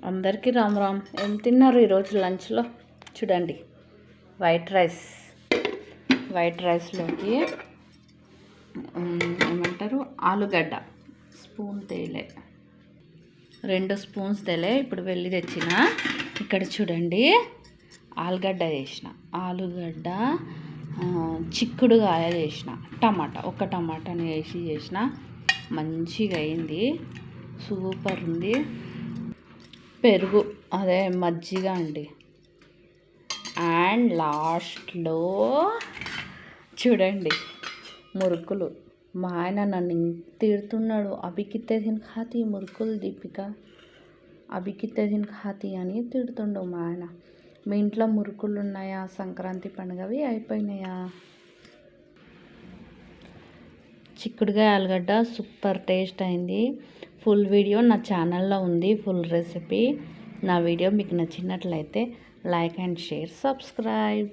అందరికీ రామ్ రామ్. ఏం తిన్నారు ఈరోజు లంచ్లో? చూడండి, వైట్ రైస్లోకి ఏమంటారు, ఆలుగడ్డ స్పూన్ తేలే, 2 స్పూన్స్ తేలే. ఇప్పుడు వెళ్ళి తెచ్చిన. ఇక్కడ చూడండి, ఆలుగడ్డ చిక్కుడుగాయ చేసిన, ఒక టమాటాని వేసి చేసిన. మంచిగా అయింది, సూపర్ ఉంది. పెరుగు, అదే మజ్జిగ అండి. అండ్ లాస్ట్లో చూడండి, మురుకులు. మా ఆయన నన్ను తిడుతున్నాడు, అభికితే దిన్ ఖాతి మురుకులు దీపిక, అభికితే దిన్ ఖాతి అని తిడుతుండు మా ఆయన. మీ ఇంట్లో మురుకులు ఉన్నాయా? సంక్రాంతి పండుగవి అయిపోయినాయా? చిక్కుడుగాయ ఆలుగడ్డ సూపర్ టేస్ట్ అయింది. ఫుల్ వీడియో నా ఛానల్లో ఉంది, ఫుల్ రెసిపీ. నా వీడియో మీకు నచ్చినట్లయితే లైక్ అండ్ షేర్, సబ్స్క్రైబ్.